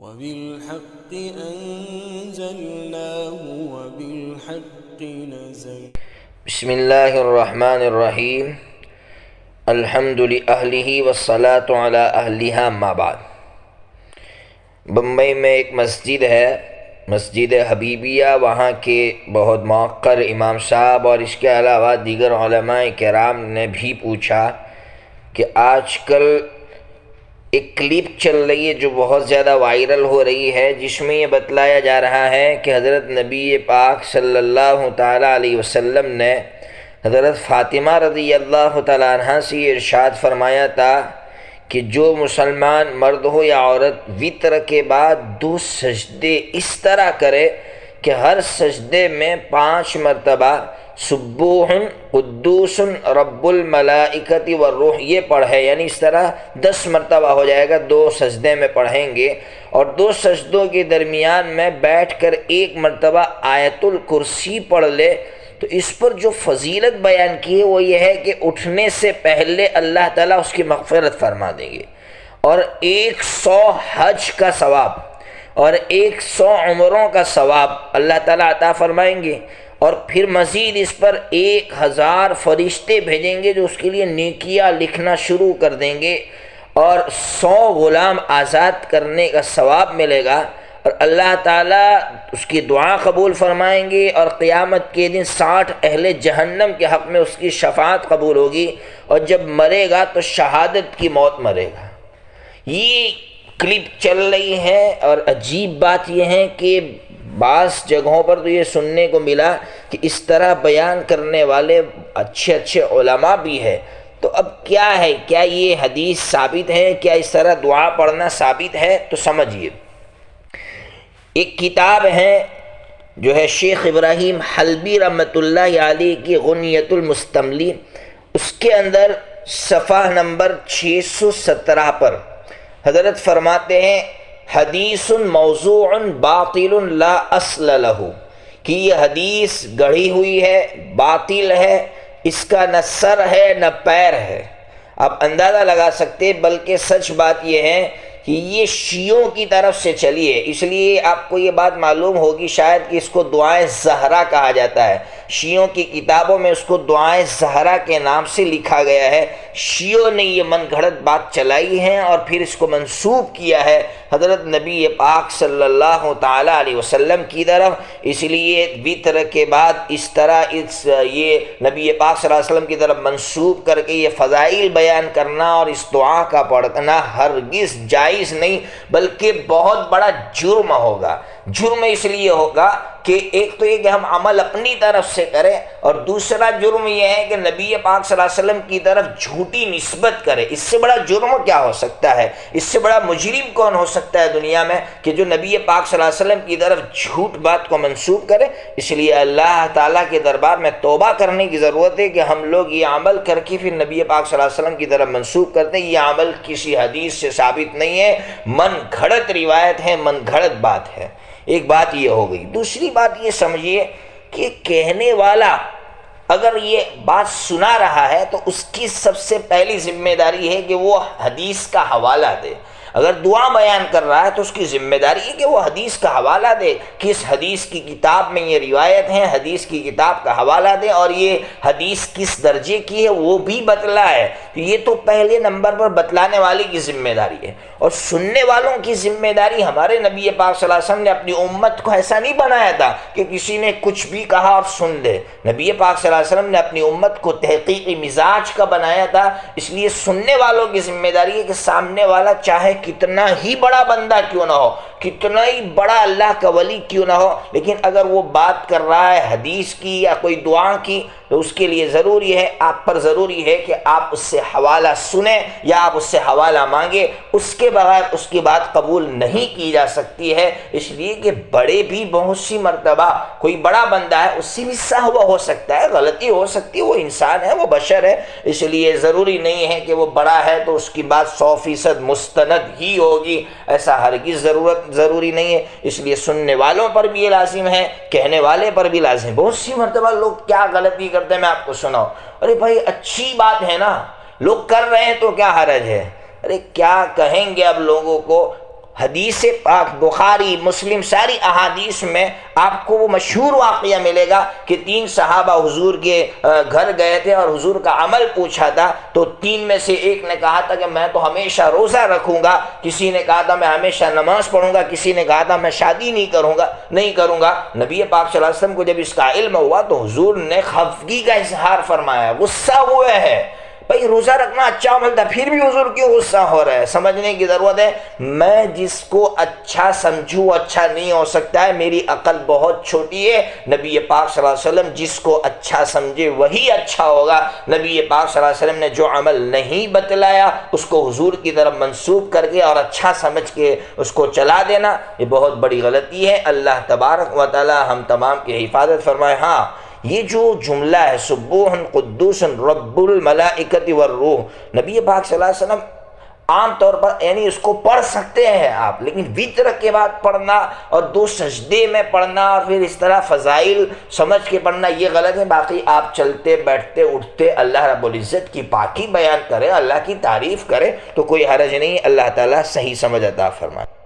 وبالحق أنزلناه وبالحق نزل. بسم اللہ الرحمن الرحیم. الحمد لأہلہ والصلاة علی اہلہا ما بعد. بمبئی میں ایک مسجد ہے، مسجد حبیبیہ. وہاں کے بہت موقر امام صاحب اور اس کے علاوہ دیگر علماء کرام نے بھی پوچھا کہ آج کل ایک کلپ چل رہی ہے جو بہت زیادہ وائرل ہو رہی ہے، جس میں یہ بتلایا جا رہا ہے کہ حضرت نبی پاک صلی اللہ تعالیٰ علیہ وسلم نے حضرت فاطمہ رضی اللہ تعالیٰ عنہ سے یہ ارشاد فرمایا تھا کہ جو مسلمان مرد ہو یا عورت وطر کے بعد 2 سجدے اس طرح کرے کہ ہر سجدے میں 5 مرتبہ سبوح قدوس رب الملائکۃ والروح یہ پڑھے، یعنی اس طرح 10 مرتبہ ہو جائے گا، 2 سجدے میں پڑھیں گے. اور 2 سجدوں کے درمیان میں بیٹھ کر 1 مرتبہ آیت الکرسی پڑھ لے تو اس پر جو فضیلت بیان کی ہے وہ یہ ہے کہ اٹھنے سے پہلے اللہ تعالیٰ اس کی مغفرت فرما دیں گے، اور 100 حج کا ثواب اور 100 عمروں کا ثواب اللہ تعالیٰ عطا فرمائیں گے. اور پھر مزید اس پر 1000 فرشتے بھیجیں گے جو اس کے لیے نیکیاں لکھنا شروع کر دیں گے، اور 100 غلام آزاد کرنے کا ثواب ملے گا، اور اللہ تعالیٰ اس کی دعا قبول فرمائیں گے، اور قیامت کے دن 60 اہل جہنم کے حق میں اس کی شفاعت قبول ہوگی، اور جب مرے گا تو شہادت کی موت مرے گا. یہ کلپ چل رہی ہے، اور عجیب بات یہ ہے کہ بعض جگہوں پر تو یہ سننے کو ملا کہ اس طرح بیان کرنے والے اچھے علماء بھی ہیں. تو اب کیا ہے، کیا یہ حدیث ثابت ہے، کیا اس طرح دعا پڑھنا ثابت ہے؟ تو سمجھیے، ایک کتاب ہے جو ہے شیخ ابراہیم حلبی رحمۃ اللہ علیہ کی غنیۃ المستملی، اس کے اندر صفحہ نمبر 617 پر حضرت فرماتے ہیں حدیث موضوع باطل لا اصل لہ، کہ یہ حدیث گڑھی ہوئی ہے، باطل ہے، اس کا نہ سر ہے نہ پیر ہے. آپ اندازہ لگا سکتے، بلکہ سچ بات یہ ہے کہ یہ شیعوں کی طرف سے چلی ہے. اس لیے آپ کو یہ بات معلوم ہوگی شاید کہ اس کو دعائیں زہرا کہا جاتا ہے. شیعوں کی کتابوں میں اس کو دعائیں زہرا کے نام سے لکھا گیا ہے. شیعوں نے یہ من گھڑت بات چلائی ہے اور پھر اس کو منسوب کیا ہے حضرت نبی پاک صلی اللہ تعالیٰ علیہ وسلم کی طرف. اس لیے وطر کے بعد اس طرح یہ نبی پاک صلی اللہ علیہ وسلم کی طرف منسوب کر کے یہ فضائل بیان کرنا اور اس دعا کا پڑھنا ہرگز جائز نہیں، بلکہ بہت بڑا جرم ہوگا. جرم اس لیے ہوگا کہ ایک تو یہ کہ ہم عمل اپنی طرف سے کریں، اور دوسرا جرم یہ ہے کہ نبی پاک صلی اللہ علیہ وسلم کی طرف جھوٹی نسبت کرے. اس سے بڑا جرم کیا ہو سکتا ہے؟ اس سے بڑا مجرم کون ہو سکتا ہے دنیا میں کہ جو نبی پاک صلی اللہ علیہ وسلم کی طرف جھوٹ بات کو منسوب کرے؟ اس لیے اللہ تعالیٰ کے دربار میں توبہ کرنے کی ضرورت ہے کہ ہم لوگ یہ عمل کر کے پھر نبی پاک صلی اللہ علیہ وسلم کی طرف منسوب کرتے ہیں. یہ عمل کسی حدیث سے ثابت نہیں ہے، من گھڑت روایت ہے، من گھڑت بات ہے. ایک بات یہ ہو گئی. دوسری بات یہ سمجھیے کہ کہنے والا اگر یہ بات سنا رہا ہے تو اس کی سب سے پہلی ذمہ داری ہے کہ وہ حدیث کا حوالہ دے. اگر دعا بیان کر رہا ہے تو اس کی ذمہ داری ہے کہ وہ حدیث کا حوالہ دے کہ اس حدیث کی کتاب میں یہ روایت ہے، حدیث کی کتاب کا حوالہ دے، اور یہ حدیث کس درجے کی ہے وہ بھی بتلائے. یہ تو پہلے نمبر پر بتلانے والے کی ذمہ داری ہے. اور سننے والوں کی ذمہ داری، ہمارے نبی پاک صلی اللہ علیہ وسلم نے اپنی امت کو ایسا نہیں بنایا تھا کہ کسی نے کچھ بھی کہا اور سن لے. نبی پاک صلی اللہ علیہ وسلم نے اپنی امت کو تحقیقی مزاج کا بنایا تھا. اس لیے سننے والوں کی ذمہ داری ہے کہ سامنے والا چاہے کتنا ہی بڑا بندہ کیوں نہ ہو، کتنا ہی بڑا اللہ کا ولی کیوں نہ ہو، لیکن اگر وہ بات کر رہا ہے حدیث کی یا کوئی دعا کی تو اس کے لیے ضروری ہے، آپ پر ضروری ہے کہ آپ اس سے حوالہ سنیں یا آپ اس سے حوالہ مانگیں. اس کے بغیر اس کی بات قبول نہیں کی جا سکتی ہے. اس لیے کہ بڑے بھی بہت سی مرتبہ کوئی بڑا بندہ ہے، اس سے بھی سہوا ہو سکتا ہے، غلطی ہو سکتی ہے، وہ انسان ہے، وہ بشر ہے. اس لیے ضروری نہیں ہے کہ وہ بڑا ہے تو اس کی بات 100% مستند ہی ہوگی، ایسا ہرگز ضروری نہیں ہے. اس لیے سننے والوں پر بھی یہ لازم ہے، کہنے والے پر بھی لازم ہے. بہت سی مرتبہ لوگ کیا غلطی کرتے ہیں میں آپ کو سناؤں. ارے بھائی اچھی بات ہے نا، لوگ کر رہے ہیں تو کیا حرج ہے؟ ارے کیا کہیں گے اب لوگوں کو؟ حدیث پاک بخاری مسلم ساری احادیث میں آپ کو وہ مشہور واقعہ ملے گا کہ 3 صحابہ حضور کے گھر گئے تھے اور حضور کا عمل پوچھا تھا، تو 3 میں سے ایک نے کہا تھا کہ میں تو ہمیشہ روزہ رکھوں گا، کسی نے کہا تھا میں ہمیشہ نماز پڑھوں گا، کسی نے کہا تھا میں شادی نہیں کروں گا۔ نبی پاک صلی اللہ علیہ وسلم کو جب اس کا علم ہوا تو حضور نے خفگی کا اظہار فرمایا، غصہ ہوئے ہے، بھئی روزہ رکھنا اچھا عمل تھا، پھر بھی حضور کیوں غصہ ہو رہا ہے؟ سمجھنے کی ضرورت ہے۔ میں جس کو اچھا سمجھوں اچھا نہیں ہو سکتا ہے، میری عقل بہت چھوٹی ہے۔ نبی پاک صلی اللہ علیہ وسلم جس کو اچھا سمجھے وہی اچھا ہوگا۔ نبی پاک صلی اللہ علیہ وسلم نے جو عمل نہیں بتلایا اس کو حضور کی طرف منسوب کر کے اور اچھا سمجھ کے اس کو چلا دینا، یہ بہت بڑی غلطی ہے۔ اللہ تبارک و تعالی ہم تمام کی حفاظت فرمائے۔ ہاں، یہ جو جملہ ہے سبوح قدوس رب الملائکۃ والروح، نبی پاک صلی اللہ علیہ وسلم عام طور پر یعنی اس کو پڑھ سکتے ہیں آپ، لیکن وتر کے بعد پڑھنا اور 2 سجدے میں پڑھنا اور پھر اس طرح فضائل سمجھ کے پڑھنا یہ غلط ہے۔ باقی آپ چلتے بیٹھتے اٹھتے اللہ رب العزت کی پاکی بیان کریں، اللہ کی تعریف کریں تو کوئی حرج نہیں۔ اللہ تعالیٰ صحیح سمجھ عطا فرمائے۔